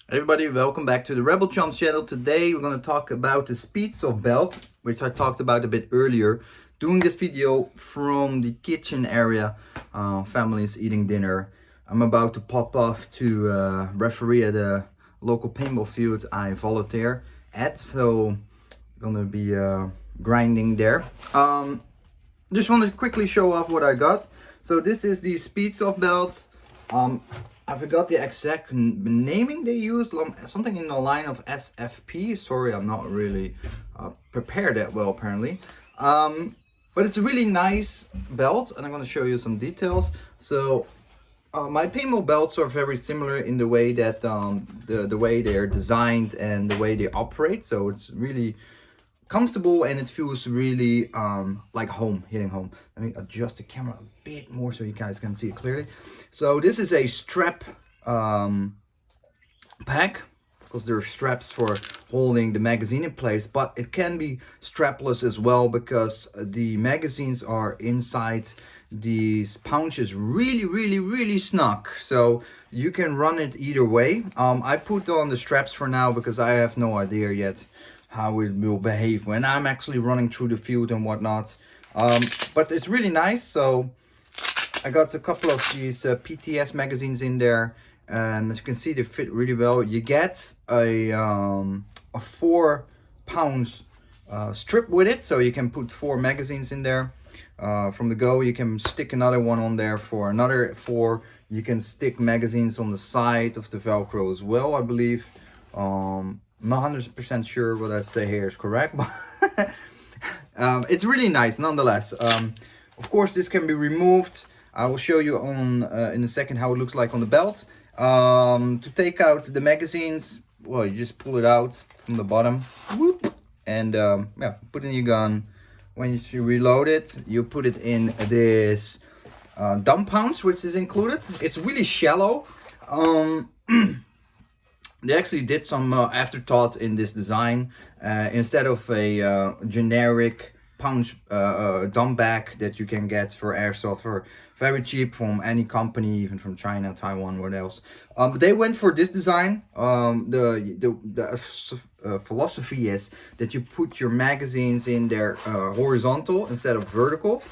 Everybody, welcome back to the Rebel Chumps channel. Today we're going to talk about the Speedsoft belt, which I talked about a bit earlier. Doing this video from the kitchen area. Family is eating dinner. I'm about to pop off to referee at a local paintball field I volunteer at, so I'm gonna be grinding there. Just want to quickly show off what I got. So this is the Speedsoft belt. I forgot the exact naming they used, something in the line of SFP. Sorry, I'm not really prepared that well apparently. But it's a really nice belt, and I'm going to show you some details. So my paintball belts are very similar in the way that the way they're designed and the way they operate. So it's really comfortable and it feels really like home, hitting home. Let me adjust the camera a bit more so you guys can see it clearly. So this is a strap pack, because there are straps for holding the magazine in place, but it can be strapless as well because the magazines are inside these pouches really snug, so you can run it either way. I put on the straps for now because I have no idea yet how it will behave when I'm actually running through the field and whatnot. But it's really nice. So I got a couple of these PTS magazines in there, and as you can see, they fit really well. You get a 4 pounds strip with it, so you can put 4 magazines in there. From the go, you can stick another one on there for another 4. You can stick magazines on the side of the Velcro as well, I believe. I'm not 100% sure what I say here is correct, but it's really nice nonetheless. Of course, this can be removed. I will show you on in a second how it looks like on the belt. To take out the magazines, well, you just pull it out from the bottom, whoop, and yeah, put in your gun. When you reload it, you put it in this dump pouch, which is included. It's really shallow. They actually did some afterthought in this design. Instead of a generic pouch dump bag that you can get for airsoft for very cheap from any company, even from China, Taiwan, what else. They went for this design. The philosophy is that you put your magazines in there horizontal instead of vertical.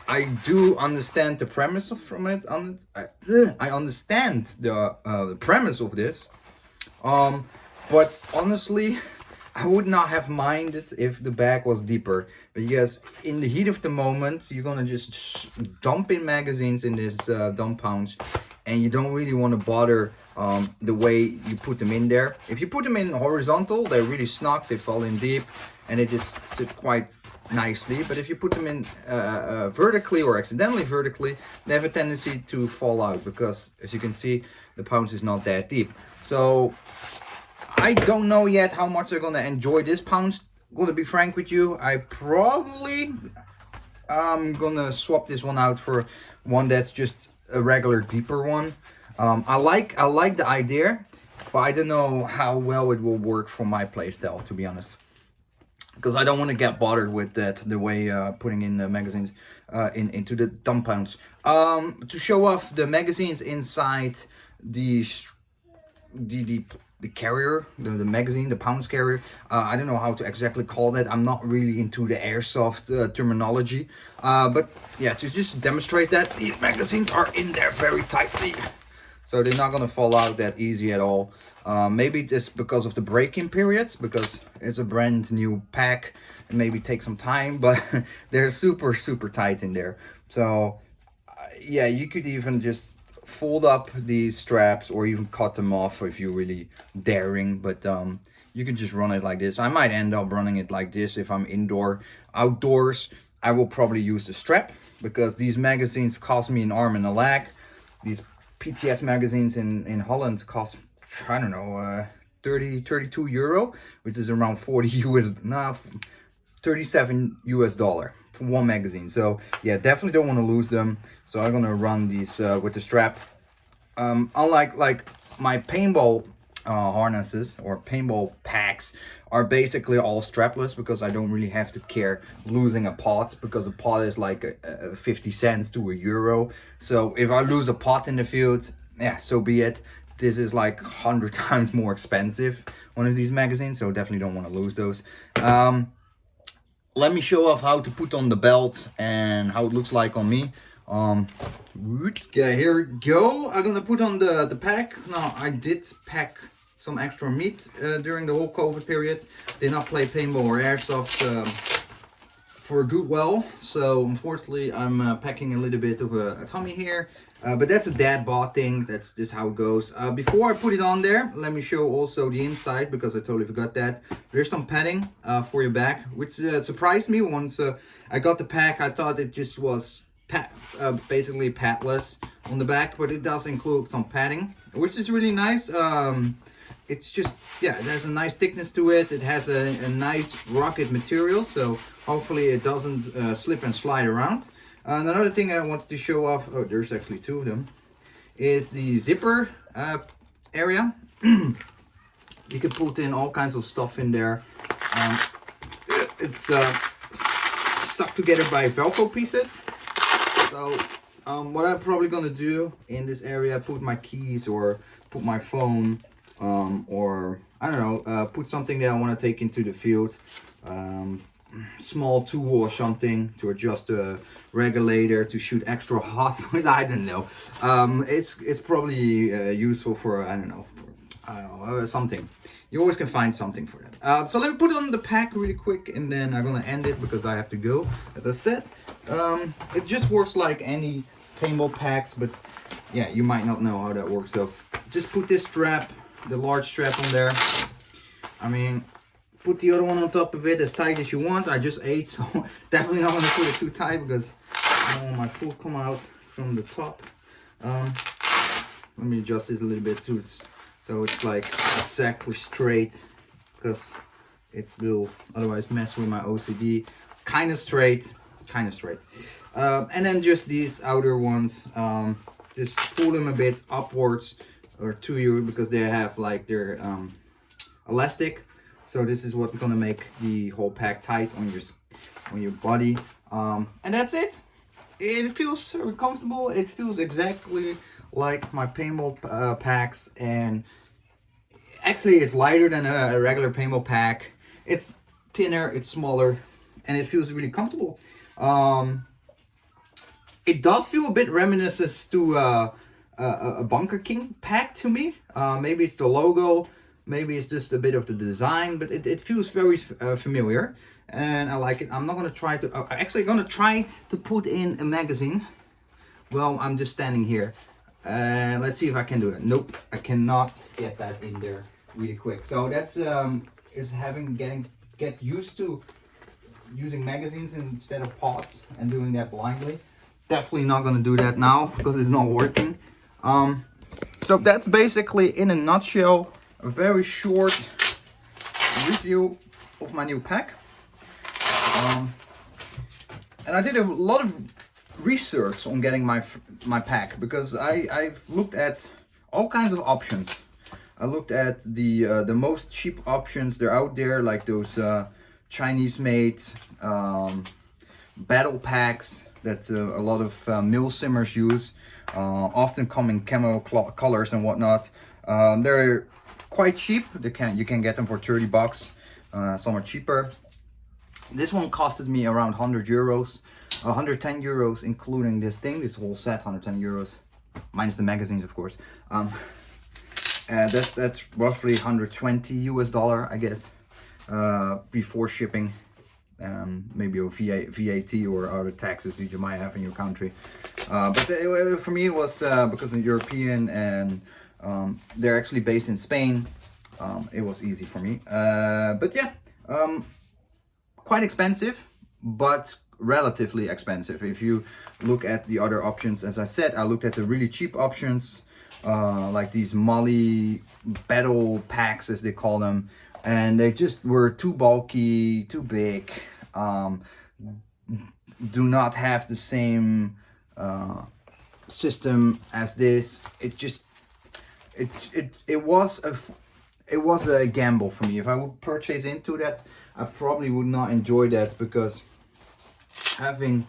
I do understand the premise from it. I understand the premise of this, but honestly, I would not have minded if the bag was deeper. Because in the heat of the moment, you're gonna just dump in magazines in this dump pouch, and you don't really want to bother the way you put them in there. If you put them in horizontal, they're really snug, they fall in deep, and they just sit quite nicely. But if you put them in vertically or accidentally vertically, they have a tendency to fall out because, as you can see, the pouch is not that deep. So I don't know yet how much they're gonna enjoy this pouch. Gonna be frank with you, I probably gonna swap this one out for one that's just a regular deeper one. I like the idea, but I don't know how well it will work for my playstyle, to be honest, because I don't want to get bothered with that, the way putting in the magazines into the dump pouch. To show off the magazines inside the carrier, the magazine, the pouch carrier. I don't know how to exactly call that. I'm not really into the airsoft terminology. But yeah, to just demonstrate that, these magazines are in there very tightly, so they're not gonna fall out that easy at all. Maybe it's because of the break-in period, because it's a brand new pack and maybe take some time, but they're super tight in there. So yeah, you could even just fold up these straps or even cut them off if you're really daring, but you can just run it like this. I might end up running it like this if I'm indoor. Outdoors, I will probably use the strap, because these magazines cost me an arm and a leg. These PTS magazines in Holland cost, I don't know, 32 euro, which is around 37 US dollar for one magazine. So yeah, definitely don't want to lose them. So I'm gonna run these with the strap. Unlike like my paintball harnesses or paintball packs are basically all strapless, because I don't really have to care losing a pot, because a pot is like 50 cents to €1. So if I lose a pot in the field, yeah, so be it. this is like 100 times more expensive, one of these magazines, so definitely don't want to lose those. Let me show off how to put on the belt and how it looks like on me. Okay, here we go. I'm gonna put on the pack. Now, I did pack some extra meat during the whole COVID period. Did not play paintball or airsoft for a good while, so unfortunately I'm packing a little bit of a tummy here, but that's a dad bod thing. That's just how it goes. Before I put it on there, let me show also the inside, because I totally forgot that. There's some padding for your back, which surprised me. Once I got the pack, I thought it just was basically padless on the back, but it does include some padding, which is really nice. It's just, yeah, it has a nice thickness to it. It has a nice rugged material, so hopefully it doesn't slip and slide around. Another thing I wanted to show off, oh, there's actually two of them, is the zipper area. You can put in all kinds of stuff in there. It's stuck together by Velcro pieces. So what I'm probably gonna do in this area, put my keys or put my phone, or I don't know, put something that I want to take into the field, small tool or something to adjust the regulator to shoot extra hot with. I don't know. It's probably useful for I don't know, something. You always can find something for that. So let me put on the pack really quick, and then I'm gonna end it because I have to go. As I said, it just works like any paintball packs, but yeah, you might not know how that works. So just put this strap, the large strap, on there. I mean, put the other one on top of it as tight as you want. I just ate, so definitely not going to put it too tight because I don't want my food come out from the top. Let me adjust this a little bit too, so it's like exactly straight, because it will otherwise mess with my OCD. Kind of straight, kind of straight. And then just these outer ones, just pull them a bit upwards or to you, because they have like their elastic. So this is what's gonna make the whole pack tight on your body. And that's it. It feels very comfortable. It feels exactly like my paintball packs, and actually it's lighter than a regular paintball pack. It's thinner, it's smaller, and it feels really comfortable. It does feel a bit reminiscent to a Bunker King pack to me. Maybe it's the logo, maybe it's just a bit of the design, but it feels very familiar, and I like it. I'm not gonna try to, I'm actually gonna try to put in a magazine. Well, I'm just standing here. Let's see if I can do it. Nope, I cannot get that in there really quick. So that's get used to using magazines instead of pods and doing that blindly. Definitely not gonna do that now because it's not working. So that's basically, in a nutshell, a very short review of my new pack. And I did a lot of research on getting my pack, because I've looked at all kinds of options. I looked at the most cheap options they're out there, like those Chinese-made battle packs that a lot of mill simmers use. Often come in camo colors and whatnot. They're quite cheap. You can get them for 30 bucks. Some are cheaper. This one costed me around 100 euros, 110 euros including this thing, this whole set, 110 euros, minus the magazines, of course. That's roughly 120 US dollar, I guess, before shipping. Maybe a VAT or other taxes that you might have in your country. But for me it was, because I'm European and they're actually based in Spain, it was easy for me. But yeah, quite expensive, but relatively expensive. If you look at the other options, as I said, I looked at the really cheap options, like these Molly battle packs, as they call them, and they just were too bulky, too big, do not have the same system as this. It was a gamble for me. If I would purchase into that, I probably would not enjoy that, because getting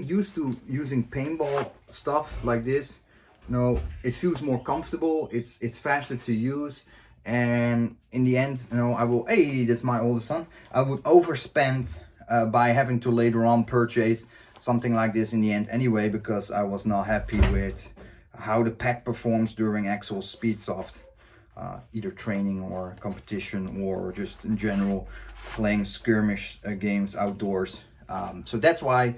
used to using paintball stuff like this it feels more comfortable. It's faster to use, and in the end, I will. Hey, that's my oldest son. I would overspend by having to later on purchase something like this in the end anyway, because I was not happy with how the pack performs during actual Speedsoft, either training or competition or just in general playing skirmish games outdoors. So that's why,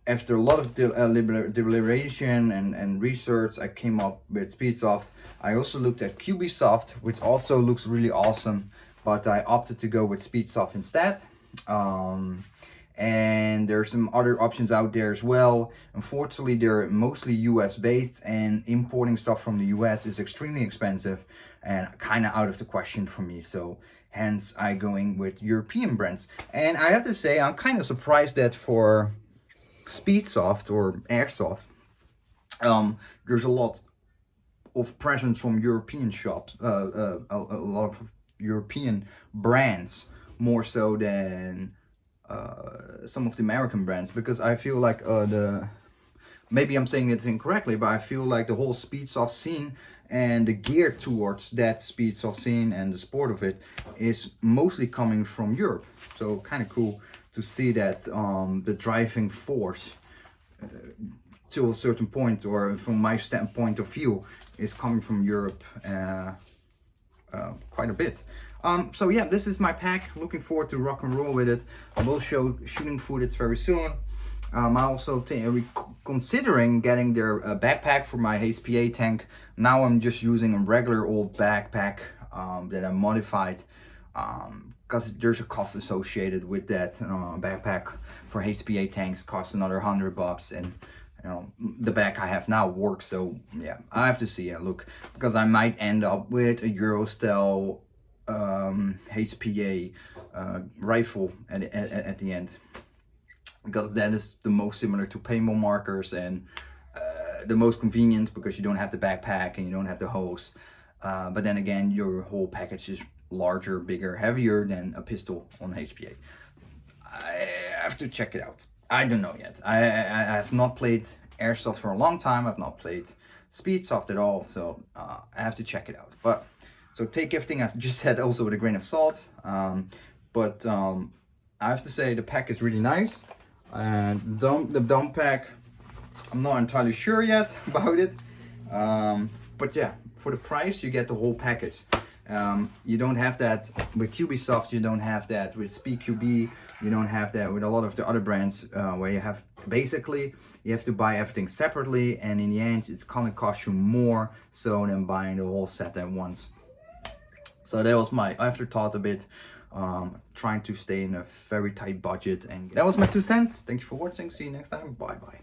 after a lot of deliberation and research, I came up with Speedsoft. I also looked at Soft, which also looks really awesome, but I opted to go with Speedsoft instead. And there's some other options out there as well. Unfortunately, they're mostly US based, and importing stuff from the US is extremely expensive and kind of out of the question for me. So hence I going with European brands. And I have to say, I'm kind of surprised that for Speedsoft or Airsoft, there's a lot of presence from European shops, a lot of European brands, more so than some of the American brands, because I feel like maybe I'm saying it incorrectly, but I feel like the whole Speedsoft scene and the gear towards that Speedsoft scene and the sport of it is mostly coming from Europe. So kind of cool to see that the driving force to a certain point, or from my standpoint of view, is coming from Europe quite a bit. So yeah, this is my pack. Looking forward to rock and roll with it. I will show shooting footage very soon. I also considering getting their backpack for my HPA tank. Now I'm just using a regular old backpack that I modified, because there's a cost associated with that. Backpack for HPA tanks costs another $100, and the bag I have now works. So yeah, I have to see look, because I might end up with a Euro style HPA rifle at the end, because that is the most similar to paintball markers, and the most convenient, because you don't have the backpack and you don't have the hose, but then again, your whole package is larger, bigger, heavier than a pistol on HPA. I have to check it out. I don't know yet. I have not played Airsoft for a long time. I've not played Speedsoft at all, so I have to check it out. But so take everything I just said also with a grain of salt. But I have to say the pack is really nice, and the dump pack, I'm not entirely sure yet about it. But yeah, for the price you get the whole package. You don't have that with Soft, you don't have that with SpeedQB, you don't have that with a lot of the other brands, where you have basically you have to buy everything separately, and in the end it's gonna cost you more so than buying the whole set at once. So that was my afterthought a bit, trying to stay in a very tight budget, and that was my 2 cents. Thank you for watching. See you next time. Bye bye.